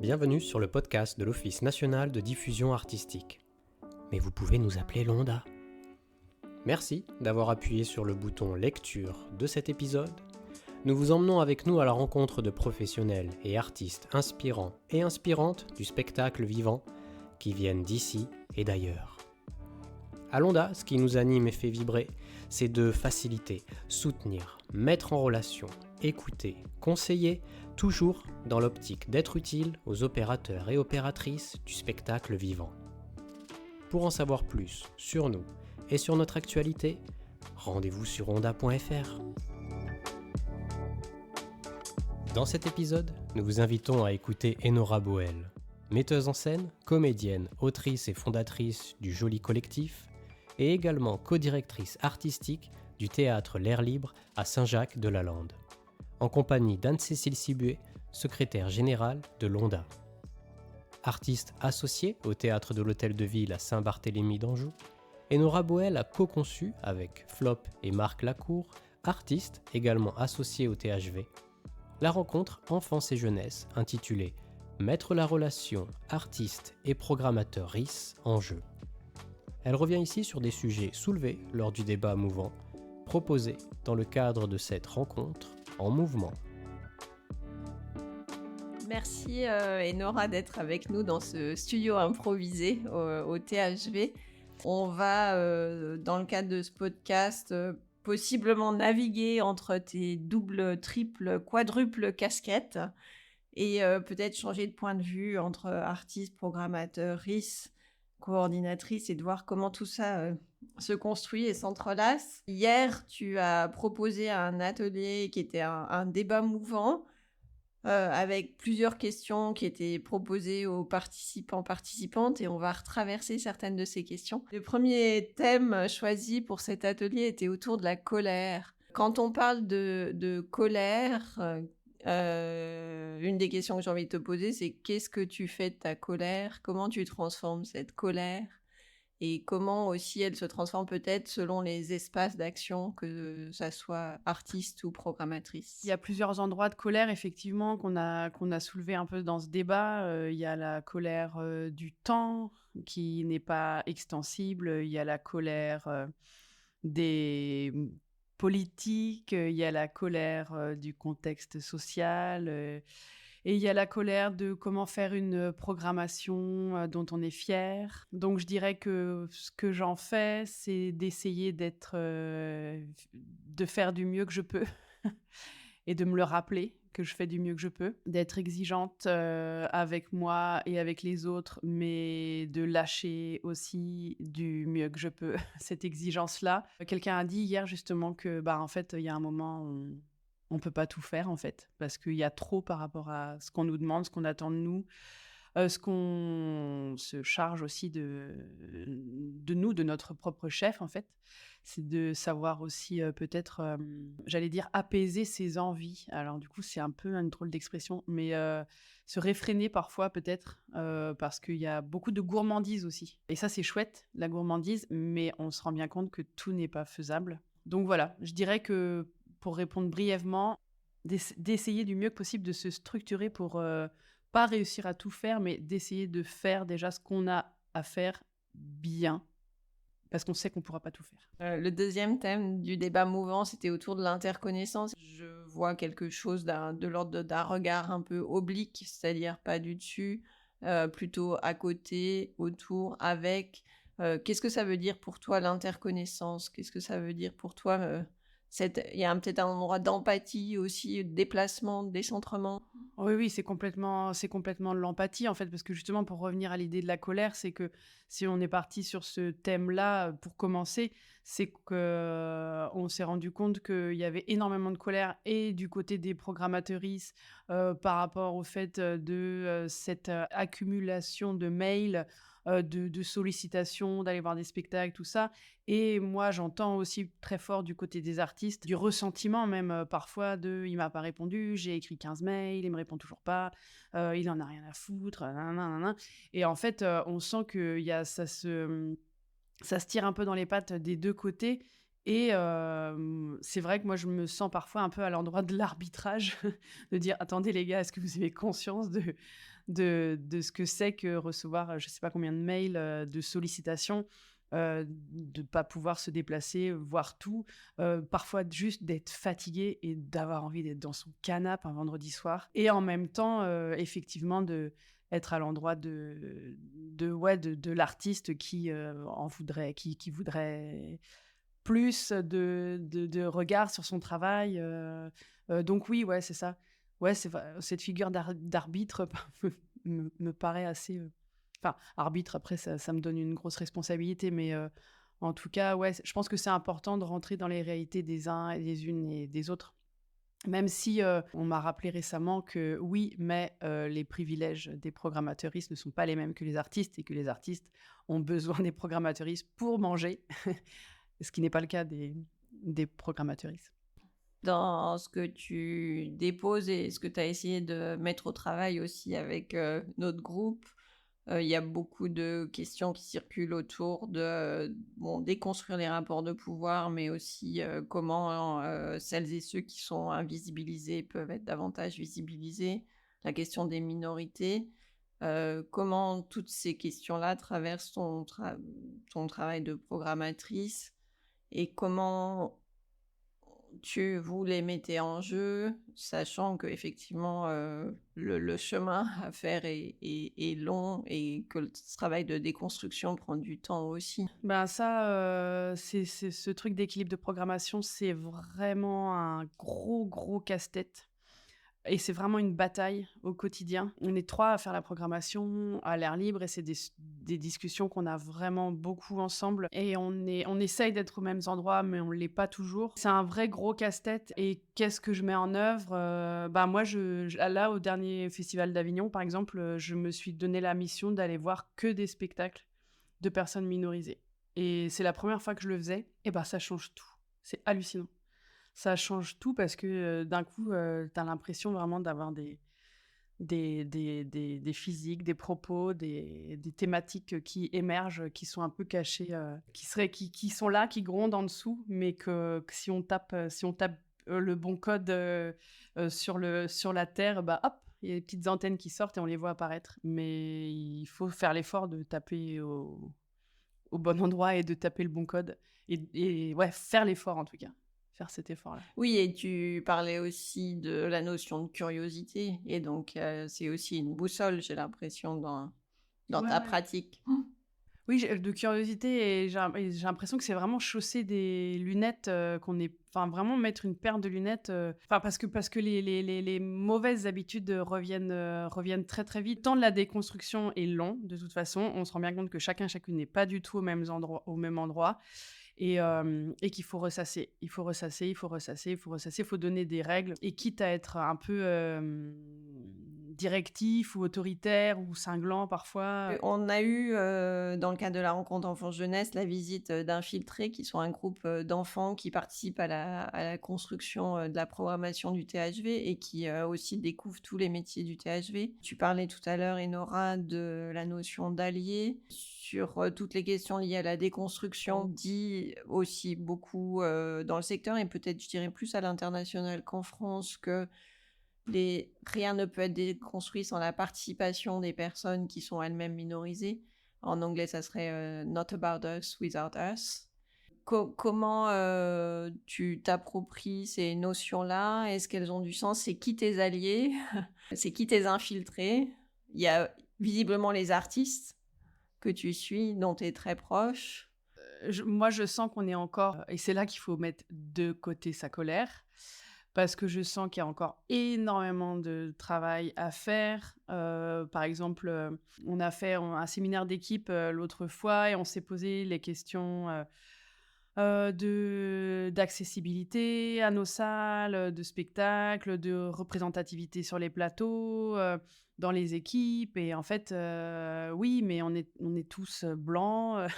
Bienvenue sur le podcast de l'Office national de diffusion artistique. Mais vous pouvez nous appeler Londa. Merci d'avoir appuyé sur le bouton lecture de cet épisode. Nous vous emmenons avec nous à la rencontre de professionnels et artistes inspirants et inspirantes du spectacle vivant qui viennent d'ici et d'ailleurs. À Londa, ce qui nous anime et fait vibrer, c'est de faciliter, soutenir, mettre en relation, écouter, conseiller, toujours dans l'optique d'être utile aux opérateurs et opératrices du spectacle vivant. Pour en savoir plus sur nous et sur notre actualité, rendez-vous sur onda.fr. Dans cet épisode, nous vous invitons à écouter Enora Boel, metteuse en scène, comédienne, autrice et fondatrice du Joli Collectif, et également co-directrice artistique du théâtre L'Air Libre à Saint-Jacques-de-la-Lande, en compagnie d'Anne-Cécile Sibué, secrétaire générale de Londa. Artiste associée au théâtre de l'Hôtel de Ville à Saint-Barthélemy d'Anjou, Enora Boel a co-conçu avec Flop et Marc Lacour, artiste également associé au THV, la rencontre Enfance et Jeunesse intitulée « Mettre la relation artiste et programmateur RIS en jeu ». Elle revient ici sur des sujets soulevés lors du débat mouvant, proposé dans le cadre de cette rencontre en mouvement. Merci Enora d'être avec nous dans ce studio improvisé au THV. On va, dans le cadre de ce podcast, possiblement naviguer entre tes doubles, triples, quadruples casquettes et peut-être changer de point de vue entre artiste, programmateur, RIS, coordinatrice et de voir comment tout ça se construit et s'entrelace. Hier, tu as proposé un atelier qui était un débat mouvant avec plusieurs questions qui étaient proposées aux participantes et on va retraverser certaines de ces questions. Le premier thème choisi pour cet atelier était autour de la colère. Quand on parle de colère, une des questions que j'ai envie de te poser, c'est qu'est-ce que tu fais de ta colère? Comment tu transformes cette colère? Et comment aussi elle se transforme peut-être selon les espaces d'action, que ça soit artiste ou programmatrice. Il y a plusieurs endroits de colère, effectivement, qu'on a soulevé un peu dans ce débat. Il y a la colère du temps, qui n'est pas extensible. Il y a la colère des politiques. Il y a la colère du contexte social. Et il y a la colère de comment faire une programmation dont on est fier. Donc, je dirais que ce que j'en fais, c'est d'essayer de faire du mieux que je peux et de me le rappeler que je fais du mieux que je peux, d'être exigeante avec moi et avec les autres, mais de lâcher aussi du mieux que je peux cette exigence-là. Quelqu'un a dit hier justement que, en fait, il y a un moment où on peut pas tout faire, en fait, parce qu'il y a trop par rapport à ce qu'on nous demande, ce qu'on attend de nous, ce qu'on se charge aussi de nous, de notre propre chef, en fait. C'est de savoir aussi peut-être, j'allais dire, apaiser ses envies. Alors du coup, c'est un peu une drôle d'expression, mais se réfréner parfois peut-être, parce qu'il y a beaucoup de gourmandise aussi. Et ça, c'est chouette, la gourmandise, mais on se rend bien compte que tout n'est pas faisable. Donc voilà, je dirais que pour répondre brièvement, d'essayer du mieux que possible de se structurer pour pas réussir à tout faire, mais d'essayer de faire déjà ce qu'on a à faire bien, parce qu'on sait qu'on ne pourra pas tout faire. Le deuxième thème du débat mouvant, c'était autour de l'interconnaissance. Je vois quelque chose de l'ordre d'un regard un peu oblique, c'est-à-dire pas du dessus, plutôt à côté, autour, avec. Qu'est-ce que ça veut dire pour toi l'interconnaissance? Qu'est-ce que ça veut dire pour toi il y a peut-être un endroit d'empathie aussi, de déplacement, de décentrement. Oui, c'est complètement de l'empathie, en fait, parce que justement, pour revenir à l'idée de la colère, c'est que si on est parti sur ce thème-là, pour commencer, c'est qu'on s'est rendu compte qu'il y avait énormément de colère et du côté des programmatrices par rapport au fait de cette accumulation de mails, de sollicitations, d'aller voir des spectacles, tout ça. Et moi, j'entends aussi très fort du côté des artistes, du ressentiment même parfois de « il m'a pas répondu, j'ai écrit 15 mails, il me répond toujours pas, il en a rien à foutre, nanana. » Et en fait, on sent que ça se tire un peu dans les pattes des deux côtés. Et c'est vrai que moi, je me sens parfois un peu à l'endroit de l'arbitrage, de dire: «Attendez les gars, est-ce que vous avez conscience de ce que c'est que recevoir, je sais pas combien de mails, de sollicitations, de pas pouvoir se déplacer, voir tout, parfois juste d'être fatigué et d'avoir envie d'être dans son canapé un vendredi soir et en même temps, effectivement être à l'endroit de l'artiste qui, en voudrait qui voudrait plus de regard sur son travail, donc oui, ouais, c'est ça. Ouais, c'est vrai, cette figure d'arbitre me paraît assez, enfin, arbitre, après ça me donne une grosse responsabilité, mais en tout cas, ouais, je pense que c'est important de rentrer dans les réalités des uns et des unes et des autres. Même si, on m'a rappelé récemment que oui, mais les privilèges des programmateuristes ne sont pas les mêmes que les artistes et que les artistes ont besoin des programmateuristes pour manger. Ce qui n'est pas le cas des programmateuristes. Dans ce que tu déposes et ce que tu as essayé de mettre au travail aussi avec notre groupe, il y a beaucoup de questions qui circulent autour de bon, déconstruire les rapports de pouvoir, mais aussi comment celles et ceux qui sont invisibilisés peuvent être davantage visibilisés, la question des minorités. Comment toutes ces questions-là traversent ton travail de programmatrice et comment vous les mettez en jeu, sachant qu'effectivement, le chemin à faire est long et que le travail de déconstruction prend du temps aussi. Ben ça, c'est ce truc d'équilibre de programmation, c'est vraiment un gros, gros casse-tête et c'est vraiment une bataille au quotidien. On est 3 à faire la programmation à l'air libre et c'est des discussions qu'on a vraiment beaucoup ensemble et on essaye d'être aux mêmes endroits, mais on l'est pas toujours. C'est un vrai gros casse-tête et qu'est-ce que je mets en œuvre? Bah, moi, là, au dernier festival d'Avignon, par exemple, je me suis donné la mission d'aller voir que des spectacles de personnes minorisées et c'est la première fois que je le faisais et bah, ça change tout. C'est hallucinant. Ça change tout parce que, d'un coup, tu as l'impression vraiment d'avoir des physiques, des propos, des thématiques, qui émergent, qui sont un peu cachées, qui sont là, qui grondent en dessous, mais que si on tape, le bon code, sur la terre, bah, hop, il y a des petites antennes qui sortent et on les voit apparaître. Mais il faut faire l'effort de taper au bon endroit et de taper le bon code et ouais, faire l'effort en tout cas, faire cet effort-là. Oui, et tu parlais aussi de la notion de curiosité et donc c'est aussi une boussole, j'ai l'impression, dans Ouais, ta ouais. pratique. Oui, j'ai de curiosité et j'ai l'impression que c'est vraiment chausser des lunettes, qu'on est enfin, vraiment mettre une paire de lunettes, enfin, parce que les mauvaises habitudes, reviennent très, très vite. Le temps de la déconstruction est long, de toute façon. On se rend bien compte que chacune n'est pas du tout au même endroit et qu'il faut ressasser. Il faut ressasser, il faut ressasser, il faut ressasser, il faut donner des règles et quitte à être un peu, directif ou autoritaire ou cinglant parfois. On a eu, dans le cadre de la rencontre enfants-jeunesse, la visite d'Infiltrés, qui sont un groupe d'enfants qui participent à la construction de la programmation du THV et qui aussi découvrent tous les métiers du THV. Tu parlais tout à l'heure, Enora, de la notion d'allié. Sur toutes les questions liées à la déconstruction, dit aussi beaucoup dans le secteur et peut-être, je dirais, plus à l'international qu'en France, que rien ne peut être déconstruit sans la participation des personnes qui sont elles-mêmes minorisées. En anglais, ça serait Not about us, without us. Comment tu t'appropries ces notions-là? Est-ce qu'elles ont du sens? C'est qui tes alliés? C'est qui tes infiltrés? Il y a visiblement les artistes que tu suis, dont tu es très proche. Moi, je sens qu'on est encore et c'est là qu'il faut mettre de côté sa colère, parce que je sens qu'il y a encore énormément de travail à faire. Par exemple, on a fait un séminaire d'équipe, l'autre fois et on s'est posé les questions, d'accessibilité à nos salles, de spectacles, de représentativité sur les plateaux, dans les équipes et en fait, oui, mais on est tous, blancs,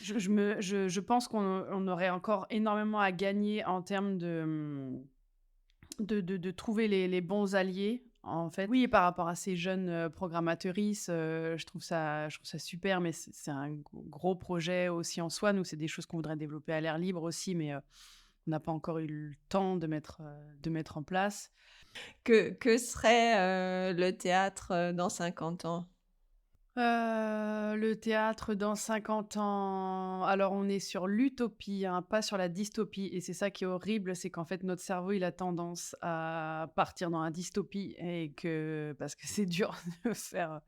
je pense qu'on aurait encore énormément à gagner en termes de trouver les bons alliés En fait, oui, par rapport à ces jeunes programmatrices, je trouve ça super, mais c'est un gros projet aussi en soi. Nous, c'est des choses qu'on voudrait développer à l'air libre aussi, mais on n'a pas encore eu le temps de mettre en place. Que serait le théâtre dans 50 ans? Le théâtre dans 50 ans, alors on est sur l'utopie, hein, pas sur la dystopie, et c'est ça qui est horrible, c'est qu'en fait notre cerveau il a tendance à partir dans la dystopie et parce que c'est dur de faire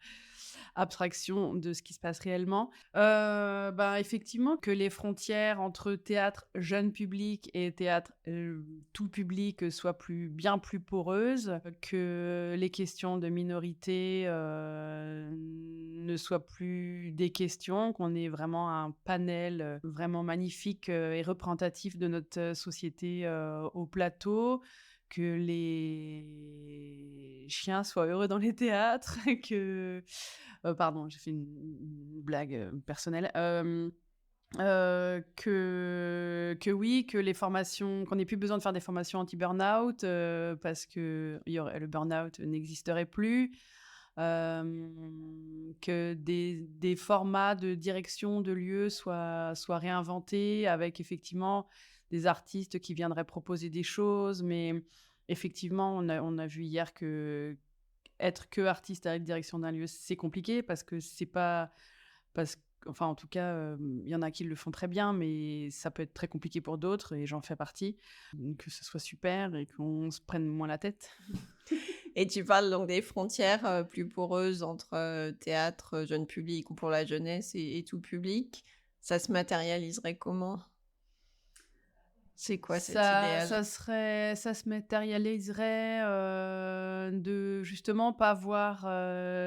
abstraction de ce qui se passe réellement. Effectivement que les frontières entre théâtre jeune public et théâtre tout public soient bien plus poreuses, que les questions de minorité ne soient plus des questions, qu'on ait vraiment un panel vraiment magnifique et représentatif de notre société au plateau, que les chiens soient heureux dans les théâtres, que... pardon, j'ai fait une blague personnelle. Que oui, que les formations, qu'on n'ait plus besoin de faire des formations anti-burnout parce que le burnout n'existerait plus. Que des formats de direction de lieux soient réinventés avec effectivement des artistes qui viendraient proposer des choses. Mais effectivement, on a vu hier que être que artiste avec direction d'un lieu, c'est compliqué parce que c'est pas... Enfin, en tout cas, il y en a qui le font très bien, mais ça peut être très compliqué pour d'autres, et j'en fais partie. Que ce soit super et qu'on se prenne moins la tête. Et tu parles donc des frontières plus poreuses entre théâtre, jeune public ou pour la jeunesse et tout public. Ça se matérialiserait comment? C'est quoi cet idéal? Ça se matérialiserait de justement pas voir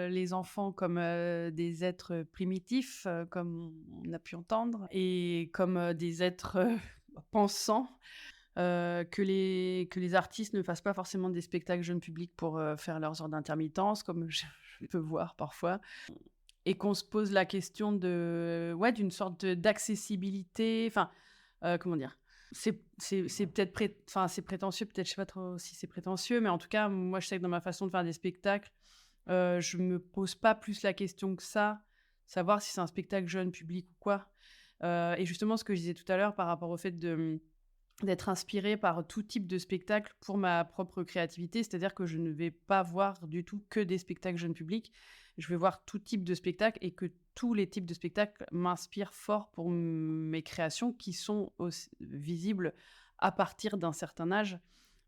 les enfants comme des êtres primitifs, comme on a pu entendre, et comme des êtres pensants. Que les artistes ne fassent pas forcément des spectacles jeunes publics pour faire leurs heures d'intermittence, comme je peux voir parfois, et qu'on se pose la question d'une sorte d'accessibilité. Enfin, comment dire, c'est peut-être c'est prétentieux, peut-être, je sais pas trop si c'est prétentieux, mais en tout cas, moi, je sais que dans ma façon de faire des spectacles, je me pose pas plus la question que ça, savoir si c'est un spectacle jeune public ou quoi. Et justement, ce que je disais tout à l'heure par rapport au fait d'être inspirée par tout type de spectacle pour ma propre créativité, c'est-à-dire que je ne vais pas voir du tout que des spectacles jeunes publics, je vais voir tout type de spectacle, et que tous les types de spectacles m'inspirent fort pour mes créations qui sont aussi visibles à partir d'un certain âge.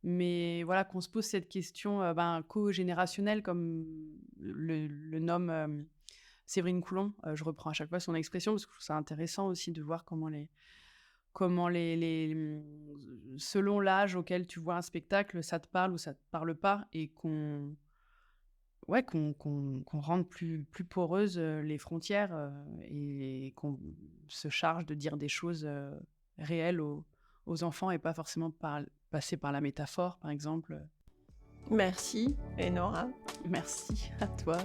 Mais voilà, qu'on se pose cette question co-générationnelle, comme le nomme Séverine Coulon. Je reprends à chaque fois son expression parce que je trouve ça intéressant aussi de voir comment selon l'âge auquel tu vois un spectacle, ça te parle ou ça te parle pas, et qu'on rende plus poreuses les frontières, et qu'on se charge de dire des choses réelles aux enfants, et pas forcément passer par la métaphore, par exemple. Merci, Enora. Merci à toi.